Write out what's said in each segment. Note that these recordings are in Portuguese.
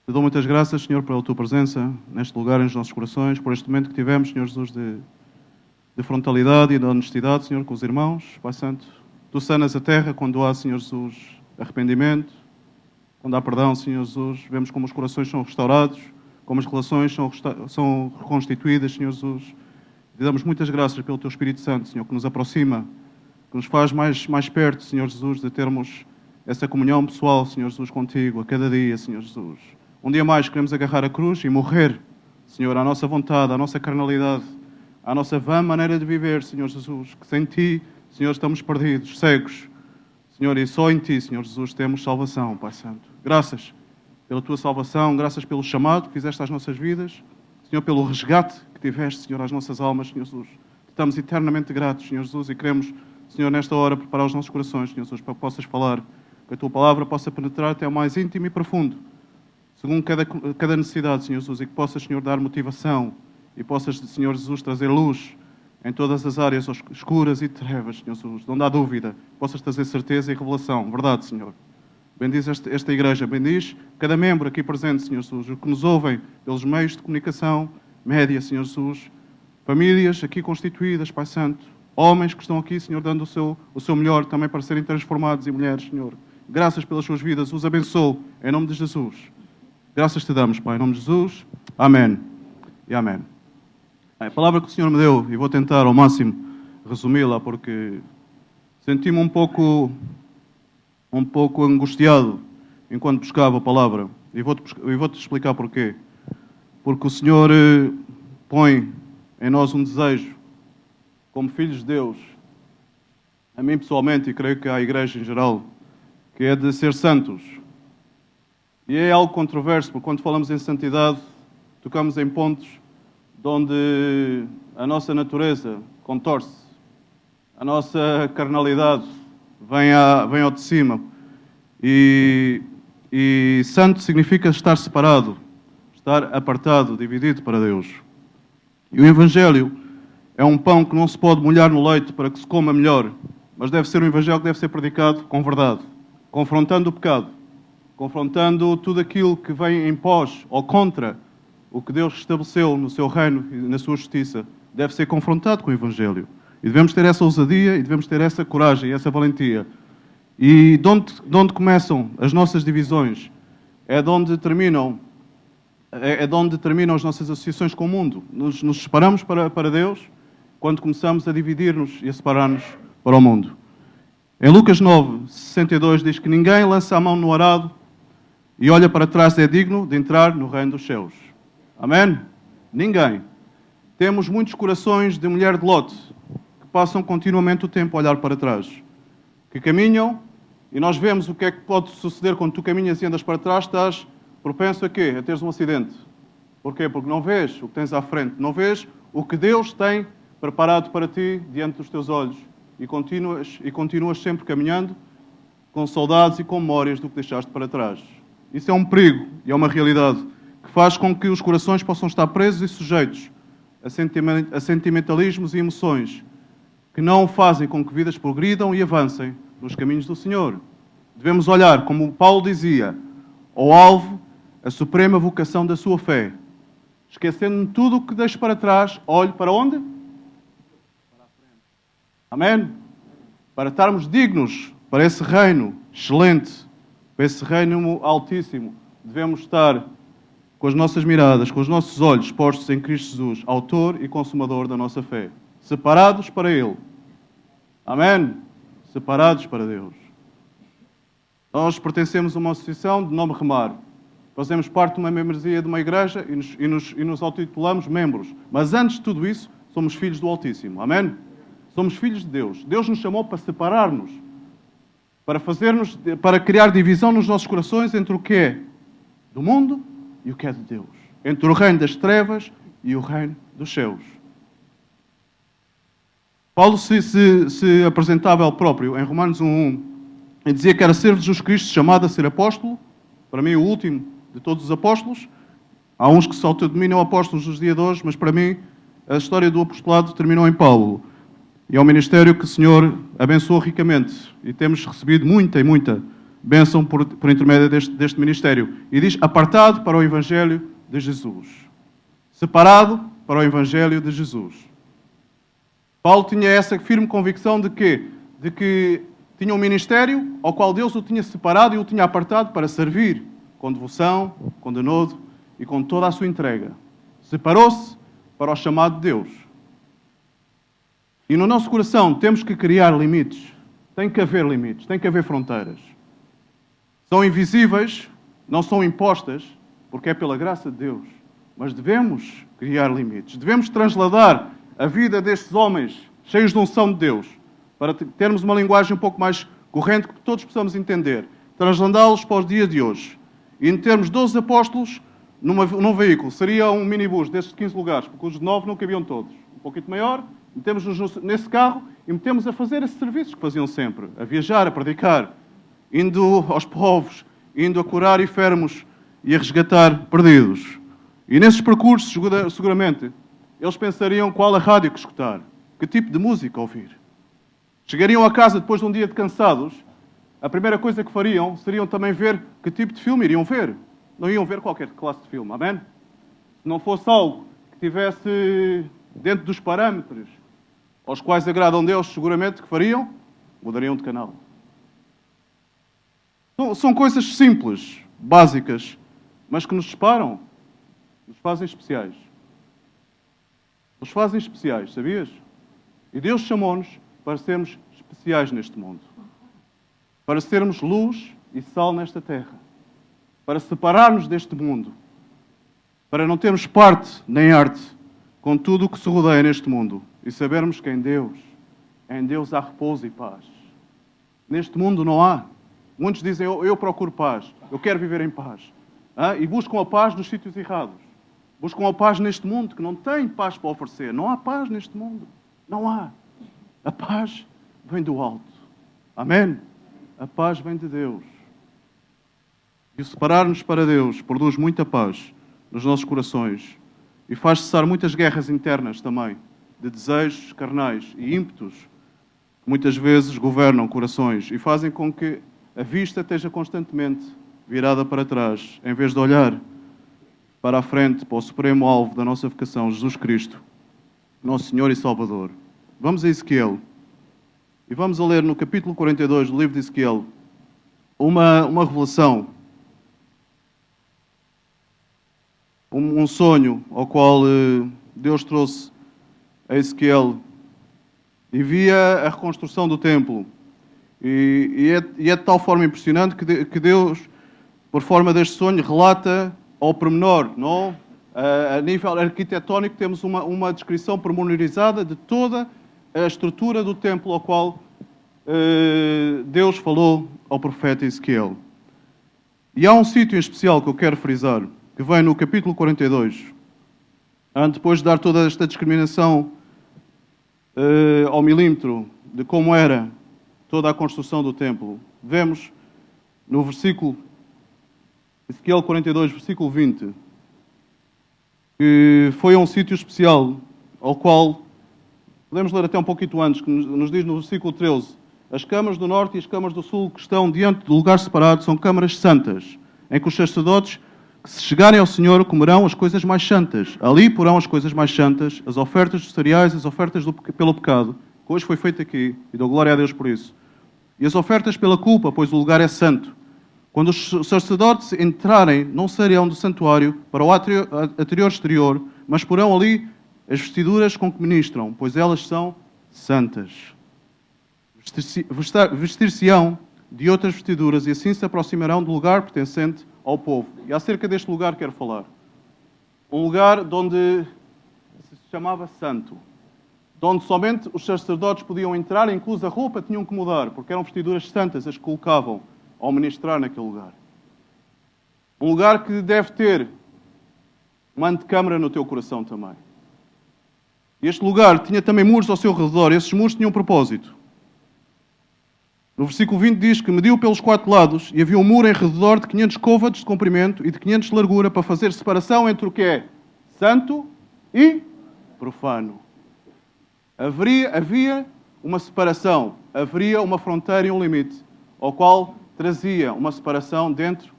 Te dou muitas graças, Senhor, pela Tua presença neste lugar, nos nossos corações, por este momento que tivemos, Senhor Jesus, de frontalidade e de honestidade, Senhor, com os irmãos. Pai Santo, Tu sanas a terra quando há, Senhor Jesus, arrependimento, quando há perdão, Senhor Jesus. Vemos como os corações são restaurados, como as relações são reconstituídas, Senhor Jesus. Te damos muitas graças pelo Teu Espírito Santo, Senhor, que nos aproxima, que nos faz mais perto, Senhor Jesus, de termos essa comunhão pessoal, Senhor Jesus, contigo, a cada dia, Senhor Jesus. Um dia mais queremos agarrar a cruz e morrer, Senhor, à nossa vontade, à nossa carnalidade, à nossa vã maneira de viver, Senhor Jesus, que sem Ti, Senhor, estamos perdidos, cegos, Senhor, e só em Ti, Senhor Jesus, temos salvação, Pai Santo. Graças pela Tua salvação, graças pelo chamado que fizeste às nossas vidas, Senhor, pelo resgate que tiveste, Senhor, às nossas almas, Senhor Jesus. Estamos eternamente gratos, Senhor Jesus, e queremos, Senhor, nesta hora, preparar os nossos corações, Senhor Jesus, para que possas falar, que a Tua palavra possa penetrar até o mais íntimo e profundo, segundo cada necessidade, Senhor Jesus, e que possas, Senhor, dar motivação e possas, Senhor Jesus, trazer luz em todas as áreas escuras e trevas, Senhor Jesus, onde há dúvida, possas trazer certeza e revelação, verdade, Senhor. Bendiz esta igreja, bendiz cada membro aqui presente, Senhor Jesus, os que nos ouvem pelos meios de comunicação, média, Senhor Jesus, famílias aqui constituídas, Pai Santo, homens que estão aqui, Senhor, dando o seu melhor também para serem transformados, e mulheres, Senhor. Graças pelas suas vidas, os abençoo, em nome de Jesus. Graças te damos, Pai, em nome de Jesus. Amém e amém. A palavra que o Senhor me deu, e vou tentar ao máximo resumi-la, porque senti-me um pouco angustiado enquanto buscava a palavra. E vou-te explicar porquê. Porque o Senhor põe em nós um desejo, como filhos de Deus, a mim pessoalmente, e creio que à igreja em geral, que é de ser santos. E é algo controverso, porque quando falamos em santidade, tocamos em pontos de onde a nossa natureza contorce, a nossa carnalidade vem ao de cima. E santo significa estar separado, estar apartado, dividido para Deus. E o Evangelho é um pão que não se pode molhar no leite para que se coma melhor, mas deve ser um Evangelho que deve ser predicado com verdade, confrontando o pecado, confrontando tudo aquilo que vem em pós ou contra o que Deus estabeleceu no seu reino e na sua justiça. Deve ser confrontado com o Evangelho. E devemos ter essa ousadia e devemos ter essa coragem e essa valentia. E de onde começam as nossas divisões é de onde terminam as nossas associações com o mundo. Nos separamos para Deus quando começamos a dividir-nos e a separar-nos para o mundo. Em Lucas 9:62 diz que ninguém lança a mão no arado e olha para trás é digno de entrar no reino dos céus. Amém? Ninguém. Temos muitos corações de mulher de Lote que passam continuamente o tempo a olhar para trás, que caminham e nós vemos o que é que pode suceder quando tu caminhas e andas para trás, estás propenso a quê? A teres um acidente. Porquê? Porque não vês o que tens à frente, não vês o que Deus tem preparado para ti diante dos teus olhos e continuas sempre caminhando com saudades e com memórias do que deixaste para trás. Isso é um perigo e é uma realidade que faz com que os corações possam estar presos e sujeitos a sentimentalismos e emoções que não fazem com que vidas progridam e avancem nos caminhos do Senhor. Devemos olhar, como Paulo dizia, ao alvo, a suprema vocação da sua fé. Esquecendo de tudo o que deixo para trás, olho para onde? Para a frente. Amém? Para estarmos dignos para esse reino excelente, para esse reino altíssimo, devemos estar com as nossas miradas, com os nossos olhos postos em Cristo Jesus, autor e consumador da nossa fé. Separados para Ele. Amém? Separados para Deus. Nós pertencemos a uma associação de nome Remar. Fazemos parte de uma membresia de uma igreja e nos autotitulamos membros. Mas antes de tudo isso, somos filhos do Altíssimo. Amém? Somos filhos de Deus. Deus nos chamou para separar-nos, para criar divisão nos nossos corações entre o que é do mundo e o que é de Deus. Entre o reino das trevas e o reino dos céus. Paulo se apresentava ele próprio em Romanos 1:1 e dizia que era ser de Jesus Cristo chamado a ser apóstolo, para mim o último de todos os apóstolos. Há uns que se autodenominam apóstolos nos dias de hoje, mas para mim a história do apostolado terminou em Paulo. E é um ministério que o Senhor abençoou ricamente e temos recebido muita bênção por intermédio deste ministério. E diz, apartado para o Evangelho de Jesus. Separado para o Evangelho de Jesus. Paulo tinha essa firme convicção de quê? De que tinha um ministério ao qual Deus o tinha separado e o tinha apartado para servir com devoção, com denodo e com toda a sua entrega. Separou-se para o chamado de Deus. E no nosso coração temos que criar limites. Tem que haver limites, tem que haver fronteiras. São invisíveis, não são impostas, porque é pela graça de Deus. Mas devemos criar limites. Devemos transladar a vida destes homens cheios de unção de Deus para termos uma linguagem um pouco mais corrente que todos possamos entender. Transladá-los para os dias de hoje. E metermos 12 apóstolos num veículo. Seria um minibus desses de 15 lugares, porque os de 9 não cabiam todos. Um pouquinho maior, metemos-nos nesse carro e metemos a fazer esses serviços que faziam sempre. A viajar, a predicar, indo aos povos, indo a curar enfermos e a resgatar perdidos. E nesses percursos, seguramente, eles pensariam qual a rádio que escutar, que tipo de música ouvir. Chegariam a casa depois de um dia de cansados, a primeira coisa que fariam seriam também ver que tipo de filme iriam ver. Não iam ver qualquer classe de filme, amém? Se não fosse algo que tivesse dentro dos parâmetros aos quais agradam Deus, seguramente que fariam, mudariam de canal. São coisas simples, básicas, mas que nos separam, nos fazem especiais. Nos fazem especiais, sabias? E Deus chamou-nos para sermos especiais neste mundo. Para sermos luz e sal nesta terra. Para separar-nos deste mundo. Para não termos parte nem arte com tudo o que se rodeia neste mundo. E sabermos que em Deus há repouso e paz. Neste mundo não há. Muitos dizem, eu procuro paz, eu quero viver em paz. E buscam a paz nos sítios errados. Buscam a paz neste mundo, que não tem paz para oferecer. Não há paz neste mundo. Não há. A paz vem do alto. Amém? A paz vem de Deus. E o separar-nos para Deus produz muita paz nos nossos corações e faz cessar muitas guerras internas também, de desejos carnais e ímpetos que muitas vezes governam corações e fazem com que a vista esteja constantemente virada para trás, em vez de olhar para a frente, para o supremo alvo da nossa vocação, Jesus Cristo, nosso Senhor e Salvador. Vamos a Ezequiel. E vamos a ler no capítulo 42 do livro de Ezequiel uma revelação, um sonho ao qual Deus trouxe a Ezequiel e via a reconstrução do templo. E é de tal forma impressionante que Deus, por forma deste sonho, relata ao pormenor, não? A nível arquitetónico temos uma descrição pormenorizada de toda a estrutura do templo ao qual Deus falou ao profeta Ezequiel. E há um sítio em especial que eu quero frisar, que vem no capítulo 42, depois de dar toda esta discriminação ao milímetro de como era toda a construção do templo. Vemos no versículo, Ezequiel 42, versículo 20, que foi a um sítio especial, ao qual, podemos ler até um pouquinho antes, que nos diz no versículo 13, as câmaras do norte e as câmaras do sul que estão diante do lugar separado são câmaras santas, em que os sacerdotes que se chegarem ao Senhor comerão as coisas mais santas. Ali porão as coisas mais santas, as ofertas dos cereais, as ofertas pelo pecado, que hoje foi feito aqui, e dou glória a Deus por isso. E as ofertas pela culpa, pois o lugar é santo. Quando os sacerdotes entrarem, não sairão do santuário para o átrio exterior, mas porão ali as vestiduras com que ministram, pois elas são santas. Vestir-se-ão de outras vestiduras e assim se aproximarão do lugar pertencente ao povo. E acerca deste lugar quero falar. Um lugar onde se chamava santo. De onde somente os sacerdotes podiam entrar, incluso a roupa tinham que mudar, porque eram vestiduras santas as que colocavam ao ministrar naquele lugar. Um lugar que deve ter uma antecâmara no teu coração também. Este lugar tinha também muros ao seu redor. Esses muros tinham um propósito. No versículo 20 diz que mediu pelos 4 lados e havia um muro em redor de 500 côvados de comprimento e de 500 de largura para fazer separação entre o que é santo e profano. Havia uma separação, haveria uma fronteira e um limite, ao qual trazia uma separação dentro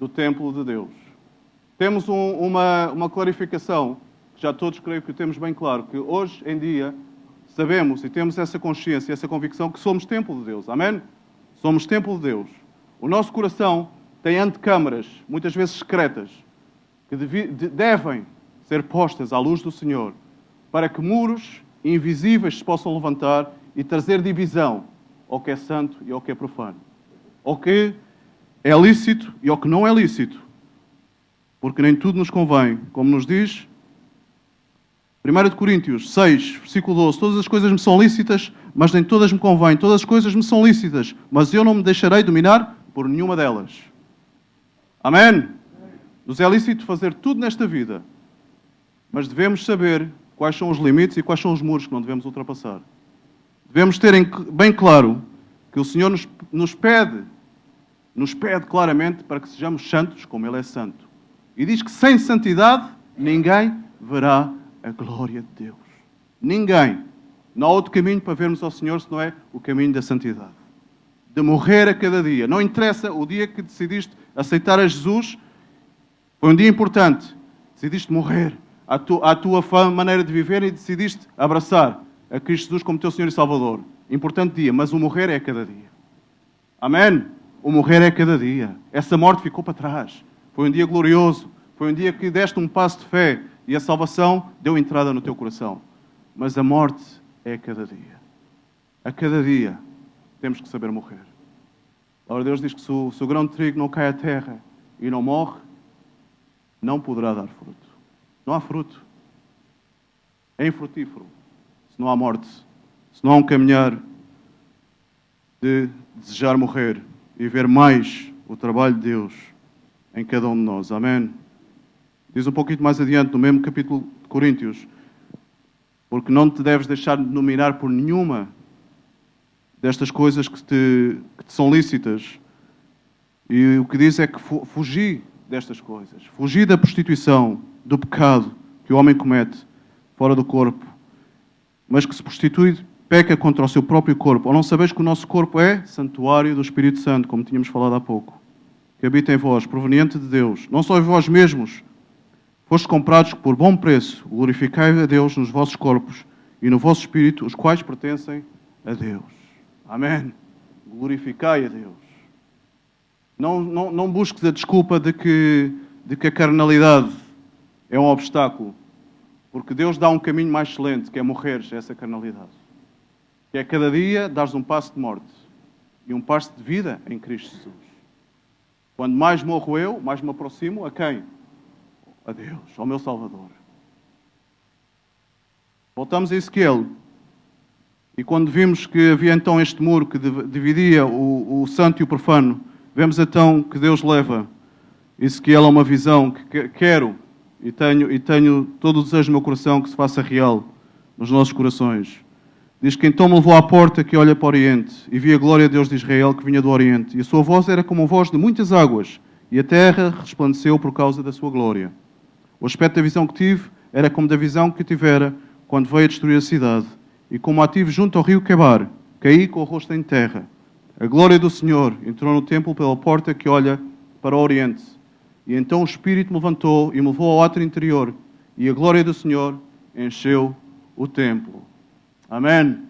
do templo de Deus. Temos uma clarificação, que já todos creio que temos bem claro, que hoje em dia sabemos e temos essa consciência, essa convicção que somos templo de Deus. Amém? Somos templo de Deus. O nosso coração tem antecâmaras, muitas vezes secretas, que devem ser postas à luz do Senhor, para que muros invisíveis se possam levantar e trazer divisão ao que é santo e ao que é profano. Ao que é lícito e ao que não é lícito. Porque nem tudo nos convém. Como nos diz 1 Coríntios 6, versículo 12, todas as coisas me são lícitas, mas nem todas me convêm. Todas as coisas me são lícitas, mas eu não me deixarei dominar por nenhuma delas. Amém? Nos é lícito fazer tudo nesta vida, mas devemos saber quais são os limites e quais são os muros que não devemos ultrapassar. Devemos ter bem claro que o Senhor nos pede claramente para que sejamos santos como Ele é santo. E diz que sem santidade ninguém verá a glória de Deus. Ninguém. Não há outro caminho para vermos ao Senhor se não é o caminho da santidade. De morrer a cada dia. Não interessa o dia que decidiste aceitar a Jesus, foi um dia importante. Decidiste morrer à tua maneira de viver e decidiste abraçar a Cristo Jesus como teu Senhor e Salvador. Importante dia, mas o morrer é a cada dia. Amém? O morrer é a cada dia. Essa morte ficou para trás. Foi um dia glorioso. Foi um dia que deste um passo de fé e a salvação deu entrada no teu coração. Mas a morte é a cada dia. A cada dia temos que saber morrer. A palavra de Deus diz que se o grão de trigo não cai à terra e não morre, não poderá dar fruto. Não há fruto. É infrutífero. Se não há morte. Se não há um caminhar de desejar morrer e ver mais o trabalho de Deus em cada um de nós. Amém? Diz um pouquinho mais adiante, no mesmo capítulo de Coríntios, porque não te deves deixar de dominar por nenhuma destas coisas que te são lícitas. E o que diz é que fugi destas coisas. Fugi da prostituição, do pecado que o homem comete fora do corpo, mas que se prostitui, peca contra o seu próprio corpo. Ou não sabeis que o nosso corpo é santuário do Espírito Santo, como tínhamos falado há pouco, que habita em vós, proveniente de Deus. Não só em vós mesmos, fostes comprados por bom preço. Glorificai a Deus nos vossos corpos e no vosso espírito, os quais pertencem a Deus. Amém? Glorificai a Deus. Não busques a desculpa de que a carnalidade é um obstáculo, porque Deus dá um caminho mais excelente, que é morreres a essa carnalidade. Que é cada dia dares um passo de morte e um passo de vida em Cristo Jesus. Quando mais morro eu, mais me aproximo a quem? A Deus, ao meu Salvador. Voltamos a Ezequiel. E quando vimos que havia então este muro que dividia o santo e o profano, vemos então que Deus leva Ezequiel a uma visão que quero e tenho todo o desejo no meu coração que se faça real nos nossos corações. Diz que então me levou à porta que olha para o Oriente e vi a glória de Deus de Israel que vinha do Oriente. E a sua voz era como a voz de muitas águas e a terra resplandeceu por causa da sua glória. O aspecto da visão que tive era como da visão que tivera quando veio a destruir a cidade. E como a tive junto ao rio Quebar, caí com o rosto em terra. A glória do Senhor entrou no templo pela porta que olha para o Oriente. E então o Espírito me levantou e me levou ao átrio interior. E a glória do Senhor encheu o templo. Amém?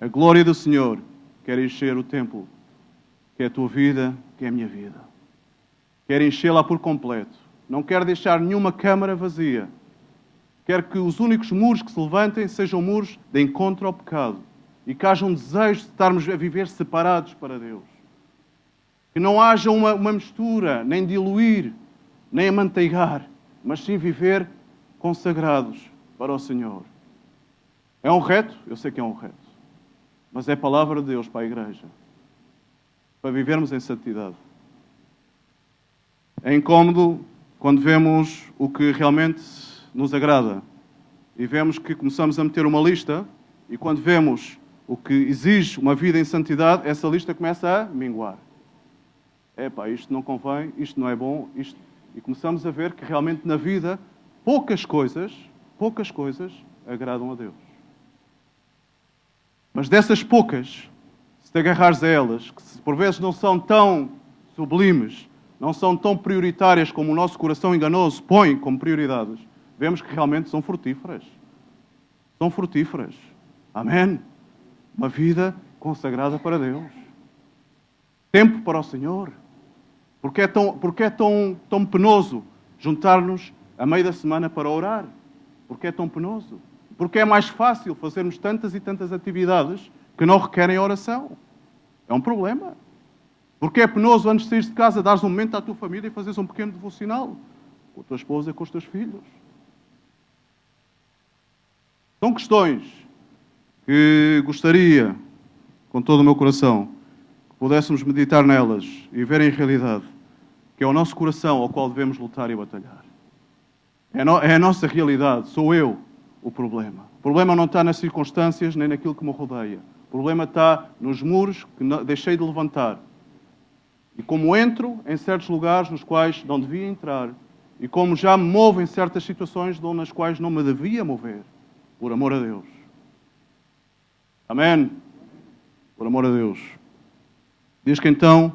A glória do Senhor quer encher o templo, que é a tua vida, que é a minha vida. Quer enchê-la por completo. Não quer deixar nenhuma câmara vazia. Quer que os únicos muros que se levantem sejam muros de encontro ao pecado. E que haja um desejo de estarmos a viver separados para Deus. Que não haja uma mistura, nem diluir, nem amanteigar, mas sim viver consagrados para o Senhor. É um reto? Eu sei que é um reto. Mas é a palavra de Deus para a igreja. Para vivermos em santidade. É incómodo quando vemos o que realmente nos agrada. E vemos que começamos a meter uma lista, e quando vemos o que exige uma vida em santidade, essa lista começa a minguar. Isto não convém, isto não é bom, isto... E começamos a ver que realmente na vida poucas coisas agradam a Deus. Mas dessas poucas, se te agarrares a elas, que por vezes não são tão sublimes, não são tão prioritárias como o nosso coração enganoso põe como prioridades, vemos que realmente são frutíferas. São frutíferas. Amém? Uma vida consagrada para Deus. Tempo para o Senhor. Porque é tão penoso juntar-nos a meio da semana para orar? Porque é tão penoso? Porque é mais fácil fazermos tantas e tantas atividades que não requerem oração. É um problema. Porque é penoso antes de sair de casa dares um momento à tua família e fazeres um pequeno devocional com a tua esposa e com os teus filhos. São questões que gostaria, com todo o meu coração, que pudéssemos meditar nelas e ver em realidade que é o nosso coração ao qual devemos lutar e batalhar. É a nossa realidade, sou eu o problema. O problema não está nas circunstâncias nem naquilo que me rodeia. O problema está nos muros que deixei de levantar. E como entro em certos lugares nos quais não devia entrar, e como já me movo em certas situações nas quais não me devia mover, por amor a Deus. Amém? Por amor a Deus. Diz que então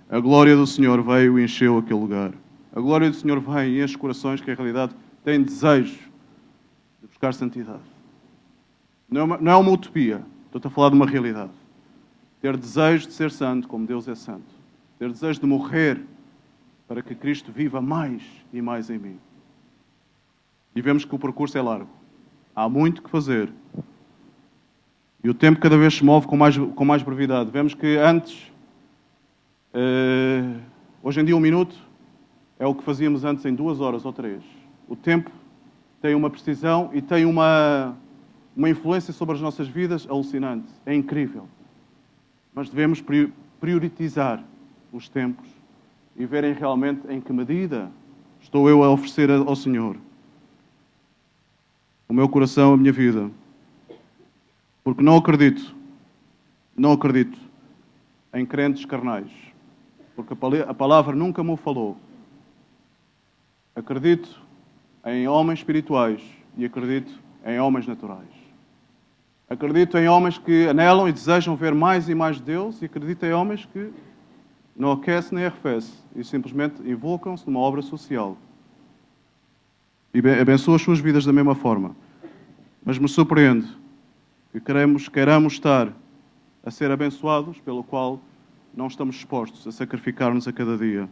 a glória do Senhor veio e encheu aquele lugar. A glória do Senhor vem e enche os corações que, em realidade, têm desejo de buscar santidade. Não é uma utopia. Estou a falar de uma realidade. Ter desejo de ser santo como Deus é santo. Ter desejo de morrer para que Cristo viva mais e mais em mim. E vemos que o percurso é largo. Há muito que fazer. E o tempo cada vez se move com mais brevidade. Vemos que antes, hoje em dia 1 minuto, é o que fazíamos antes em 2 horas ou 3. O tempo tem uma precisão e tem uma influência sobre as nossas vidas alucinante. É incrível. Mas devemos priorizar os tempos e verem realmente em que medida estou eu a oferecer ao Senhor o meu coração, a minha vida. Porque não acredito em crentes carnais. Porque a palavra nunca me o falou. Acredito em homens espirituais e acredito em homens naturais. Acredito em homens que anelam e desejam ver mais e mais de Deus e acredito em homens que não aquece nem arrefece e simplesmente invocam-se numa obra social. E abençoa as suas vidas da mesma forma. Mas me surpreende que queiramos estar a ser abençoados pelo qual não estamos dispostos a sacrificar-nos a cada dia.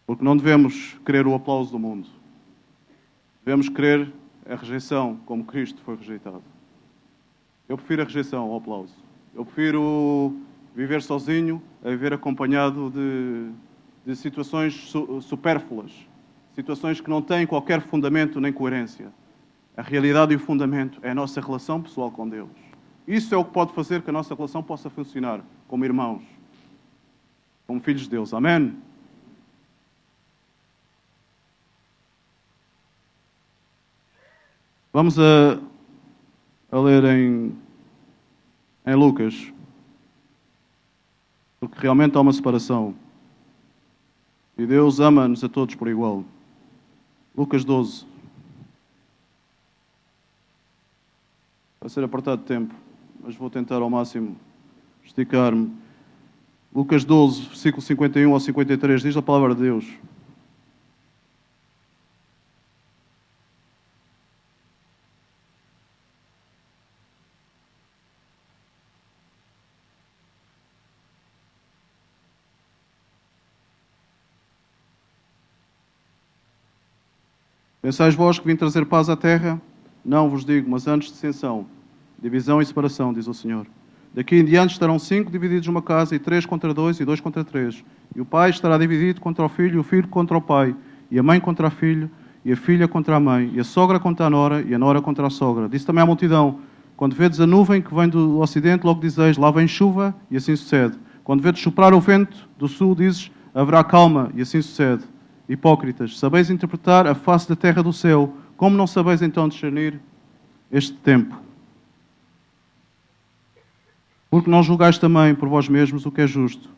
Porque não devemos querer o aplauso do mundo. Devemos querer a rejeição como Cristo foi rejeitado. Eu prefiro a rejeição ao aplauso. Eu prefiro viver sozinho a viver acompanhado de situações supérfluas. Situações que não têm qualquer fundamento nem coerência. A realidade e o fundamento é a nossa relação pessoal com Deus. Isso é o que pode fazer que a nossa relação possa funcionar como irmãos, como filhos de Deus. Amém? Vamos a ler em Lucas, porque realmente há uma separação. E Deus ama-nos a todos por igual. Lucas 12. Vai ser apertado de tempo, mas vou tentar ao máximo esticar-me. Lucas 12, versículo 51 ao 53, diz a palavra de Deus. Pensais vós que vim trazer paz à terra? Não vos digo, mas antes dissensão, divisão e separação, diz o Senhor. Daqui em diante estarão 5 divididos numa casa, e 3 contra 2, e 2 contra 3. E o pai estará dividido contra o filho, e o filho contra o pai, e a mãe contra o filho, e a filha contra a mãe, e a sogra contra a nora, e a nora contra a sogra. Disse também à multidão: quando vedes a nuvem que vem do ocidente, logo dizeis, lá vem chuva, e assim sucede. Quando vedes soprar o vento do sul, dizes, haverá calma, e assim sucede. Hipócritas, sabeis interpretar a face da terra do céu, como não sabeis então discernir este tempo? Porque não julgais também por vós mesmos o que é justo.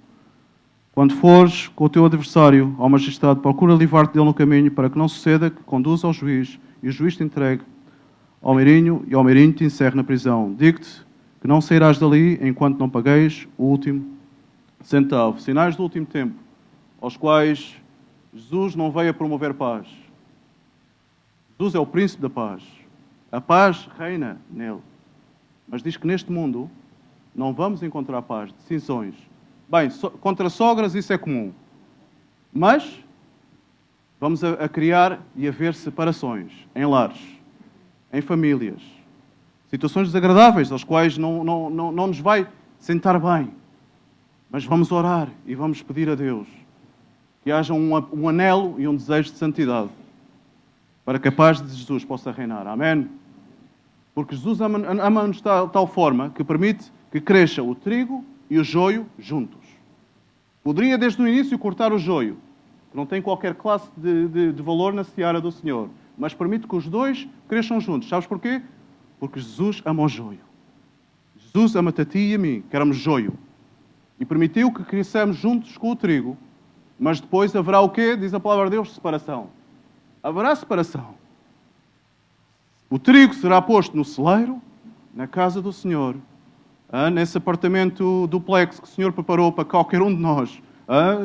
Quando fores com o teu adversário ao magistrado, procura livrar-te dele no caminho, para que não suceda que conduza ao juiz, e o juiz te entregue ao meirinho, e ao meirinho te encerre na prisão. Digo-te que não sairás dali enquanto não pagueis o último centavo. Sinais do último tempo, aos quais Jesus não veio a promover paz. Jesus é o príncipe da paz. A paz reina nele. Mas diz que neste mundo não vamos encontrar paz. Decisões. Bem, contra sogras isso é comum. Mas vamos a criar e a ver separações em lares, em famílias. Situações desagradáveis, às quais não nos vai sentar bem. Mas vamos orar e vamos pedir a Deus que haja um anelo e um desejo de santidade para que a paz de Jesus possa reinar. Amém? Porque Jesus ama-nos de tal forma que permite que cresça o trigo e o joio juntos. Poderia desde o início cortar o joio, que não tem qualquer classe de valor na seara do Senhor, mas permite que os dois cresçam juntos. Sabes porquê? Porque Jesus ama o joio. Jesus ama-te a ti e a mim, que éramos joio. E permitiu que cresçamos juntos com o trigo, mas depois haverá o quê? Diz a palavra de Deus, separação. Haverá separação. O trigo será posto no celeiro, na casa do Senhor, nesse apartamento duplex que o Senhor preparou para qualquer um de nós,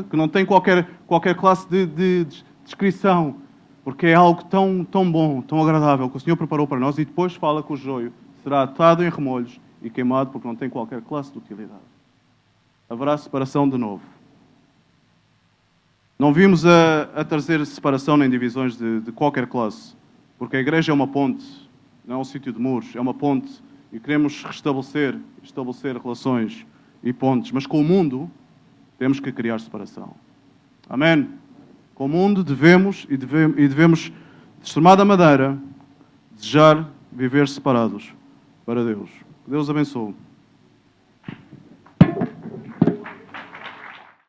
que não tem qualquer classe de descrição, porque é algo tão bom, tão agradável, que o Senhor preparou para nós, e depois fala que o joio será atado em remolhos e queimado, porque não tem qualquer classe de utilidade. Haverá separação de novo. Não vimos a trazer separação nem divisões de qualquer classe, porque a igreja é uma ponte, não é um sítio de muros, é uma ponte, e queremos estabelecer relações e pontes, mas com o mundo temos que criar separação. Amém? Com o mundo devemos, de extremada maneira, desejar viver separados para Deus. Que Deus abençoe.